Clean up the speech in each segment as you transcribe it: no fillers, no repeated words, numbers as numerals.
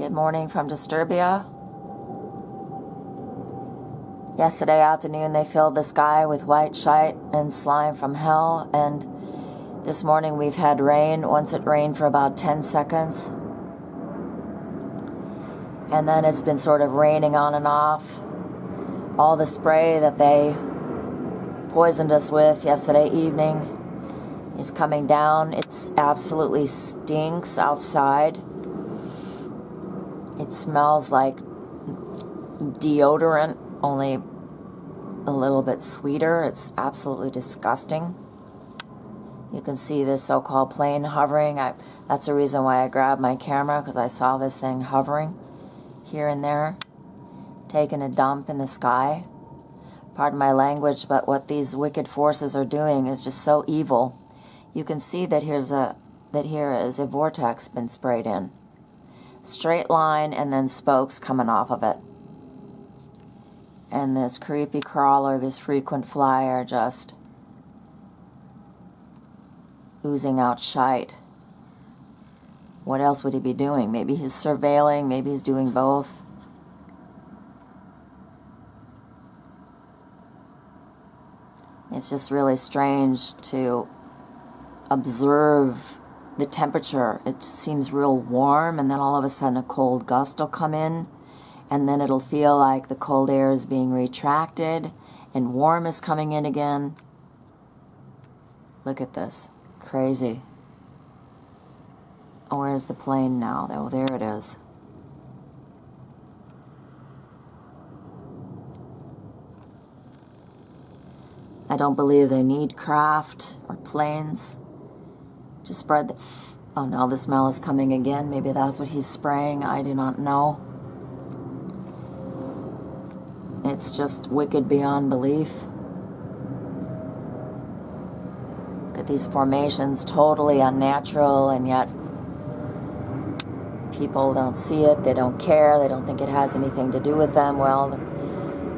Good morning from Disturbia. Yesterday afternoon they filled the sky with white shyte and slime from hell, and this morning we've had rain. Once it rained for about 10 seconds, and then it's been sort of raining on and off. All the spray that they poisoned us with yesterday evening is coming down. It absolutely stinks outside. It smells like deodorant, only a little bit sweeter. It's absolutely disgusting. You can see this so-called plane hovering. That's the reason why I grabbed my camera, because I saw this thing hovering here and there, taking a dump in the sky. Pardon my language, but what these wicked forces are doing is just so evil. You can see that here is a vortex been sprayed in. Straight line and then spokes coming off of it. And this creepy crawler, this frequent flyer, are just oozing out shite. What else would he be doing? Maybe he's surveilling, maybe he's doing both. It's just really strange to observe the temperature. It seems real warm, and then all of a sudden a cold gust will come in, and then it'll feel like the cold air is being retracted and warm is coming in again. Look at this. Crazy. Oh, where's the plane now? Oh, there it is. I don't believe they need craft or planes to spread the... Oh no, the smell is coming again. Maybe that's what he's spraying. I do not know. It's just wicked beyond belief. Look at these formations, totally unnatural, and yet people don't see it, they don't care, they don't think it has anything to do with them. Well,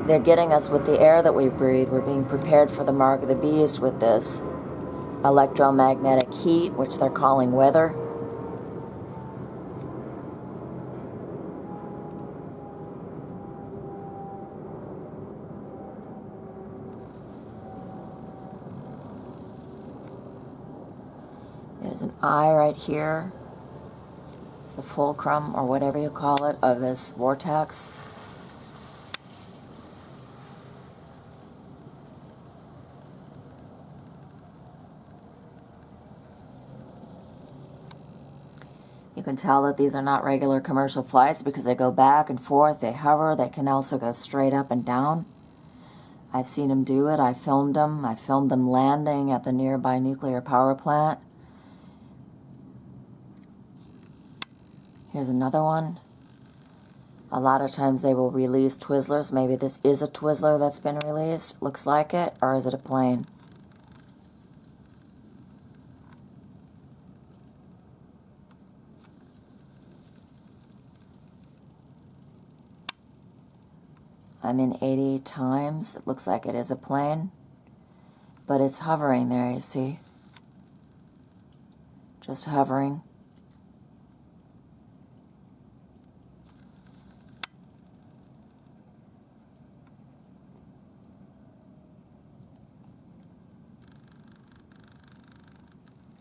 they're getting us with the air that we breathe. We're being prepared for the mark of the beast with this electromagnetic heat, which they're calling weather. There's an eye right here. It's the fulcrum, or whatever you call it, of this vortex. You can tell that these are not regular commercial flights because they go back and forth, they hover, they can also go straight up and down. I've seen them do it, I filmed them. I filmed them landing at the nearby nuclear power plant. Here's another one. A lot of times they will release Twizzlers. Maybe this is a Twizzler that's been released. Looks like it. Or is it a plane? I'm in 80 times. It looks like it is a plane. But it's hovering there, you see. Just hovering.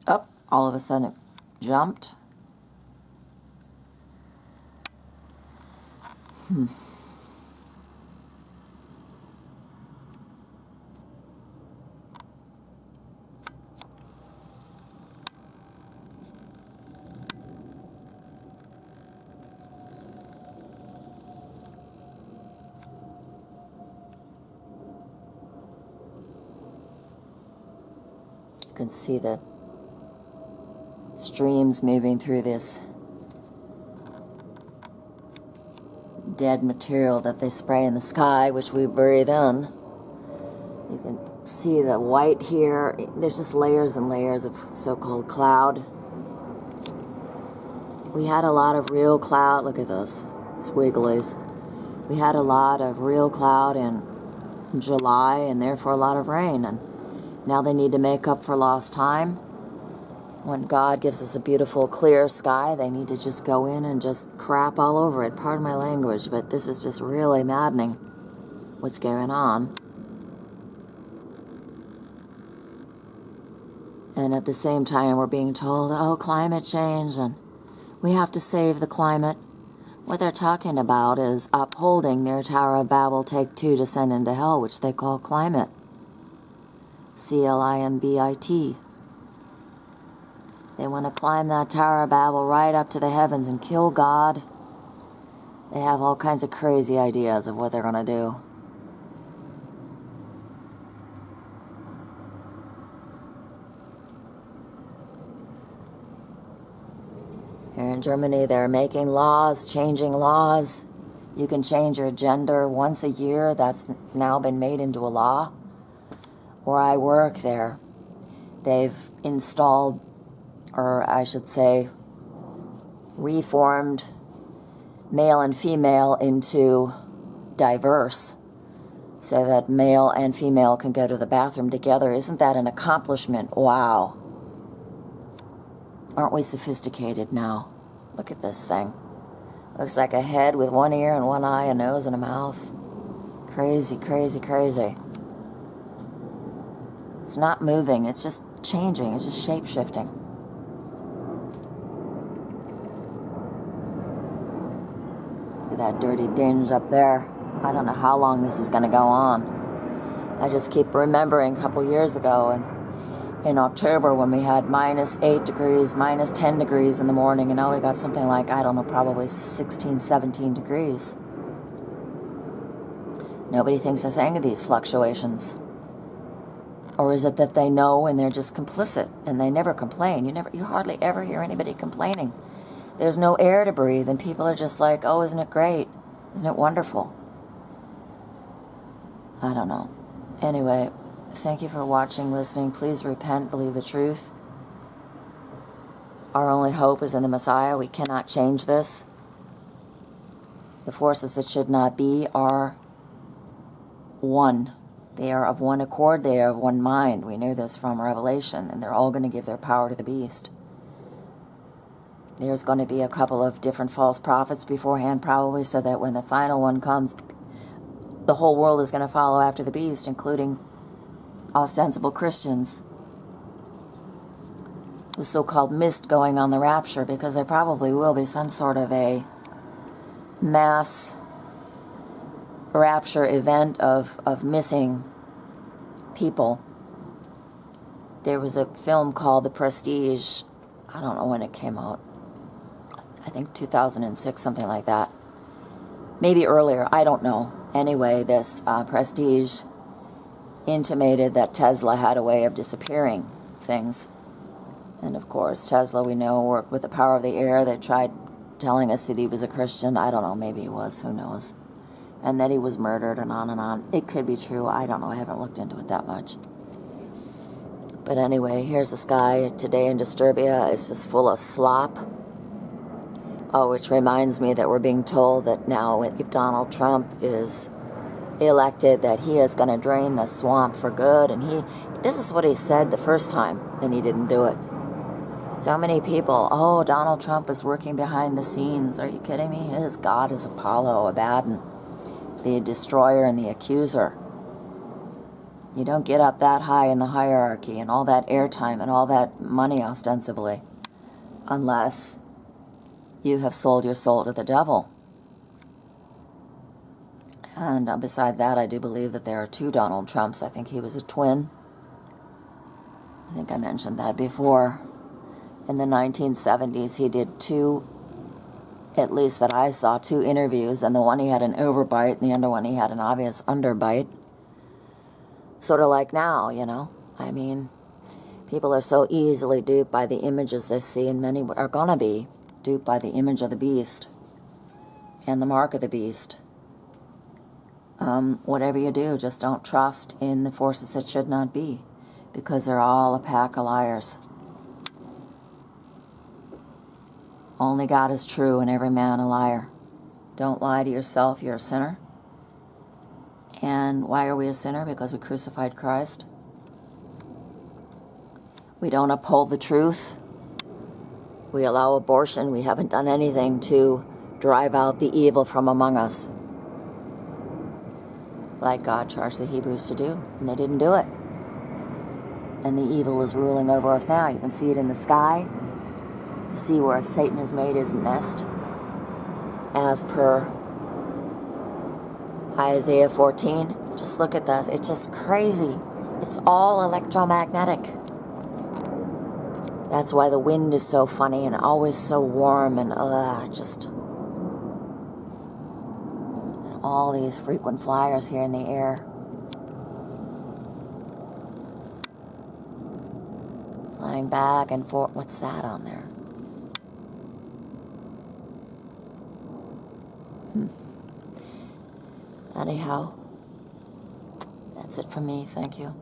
Up, all of a sudden it jumped. You can see the streams moving through this dead material that they spray in the sky, which we breathe in. You can see the white here. There's just layers and layers of so-called cloud. We had a lot of real cloud. Look at this, squigglies. We had a lot of real cloud in July, and therefore a lot of rain, and now they need to make up for lost time. When God gives us a beautiful, clear sky, they need to just go in and just crap all over it. Pardon my language, but this is just really maddening what's going on. And at the same time, we're being told, oh, climate change, and we have to save the climate. What they're talking about is upholding their Tower of Babel Take 2 Descend into Hell, which they call climate. CLIMBIT. They want to climb that Tower of Babel right up to the heavens and kill God. They have all kinds of crazy ideas of what they're going to do. Here in Germany, they're making laws, changing laws. You can change your gender once a year. That's now been made into a law. Where I work there, they've installed, or I should say, reformed male and female into diverse so that male and female can go to the bathroom together. Isn't that an accomplishment? Wow. Aren't we sophisticated now? Look at this thing. Looks like a head with one ear and one eye, a nose and a mouth. Crazy, crazy, crazy. It's not moving, it's just changing, it's just shape-shifting. Look at that dirty dinge up there. I don't know how long this is going to go on. I just keep remembering a couple years ago, and in October when we had -8 degrees, -10 degrees in the morning, and now we got something like, I don't know, probably 16, 17 degrees. Nobody thinks a thing of these fluctuations. Or is it that they know and they're just complicit and they never complain? You hardly ever hear anybody complaining. There's no air to breathe and people are just like, oh, isn't it great? Isn't it wonderful? I don't know. Anyway, thank you for watching, listening. Please repent, believe the truth. Our only hope is in the Messiah. We cannot change this. The forces that should not be are one. They are of one accord, they are of one mind. We know this from Revelation, and they're all going to give their power to the beast. There's going to be a couple of different false prophets beforehand, probably, so that when the final one comes, the whole world is going to follow after the beast, including ostensible Christians who so-called missed going on the rapture, because there probably will be some sort of a mass rapture event of missing people. There was a film called The Prestige. I don't know when it came out. I think 2006, something like that. Maybe earlier, I don't know. Anyway, this Prestige intimated that Tesla had a way of disappearing things. And of course, Tesla, we know, worked with the power of the air. They tried telling us that he was a Christian. I don't know, maybe he was, who knows. And that he was murdered and on and on. It could be true, I don't know, I haven't looked into it that much. But anyway, here's the sky today in Disturbia. It's just full of slop. Oh, which reminds me that we're being told that now if Donald Trump is elected, that he is going to drain the swamp for good. And this is what he said the first time, and he didn't do it. So many people, oh, Donald Trump is working behind the scenes. Are you kidding me? His God is Apollo, Abaddon, the destroyer and the accuser. You don't get up that high in the hierarchy and all that airtime and all that money ostensibly unless you have sold your soul to the devil. And beside that, I do believe that there are two Donald Trumps. I think he was a twin. I think I mentioned that before. In the 1970s, he did two, at least that I saw, two interviews, and the one he had an overbite, and the other one he had an obvious underbite. Sort of like now, you know. I mean, people are so easily duped by the images they see, and many are going to be duped by the image of the beast and the mark of the beast. Whatever you do, just don't trust in the forces that should not be, because they're all a pack of liars. Only God is true and every man a liar. Don't lie to yourself, you're a sinner. And why are we a sinner? Because we crucified Christ. We don't uphold the truth. We allow abortion. We haven't done anything to drive out the evil from among us, like God charged the Hebrews to do, and they didn't do it. And the evil is ruling over us now. You can see it in the sky. You see where Satan has made his nest, as per Isaiah 14. Just look at that. It's just crazy. It's all electromagnetic. That's why the wind is so funny and always so warm and just... And all these frequent flyers here in the air. Flying back and forth. What's that on there? Anyhow, that's it from me. Thank you.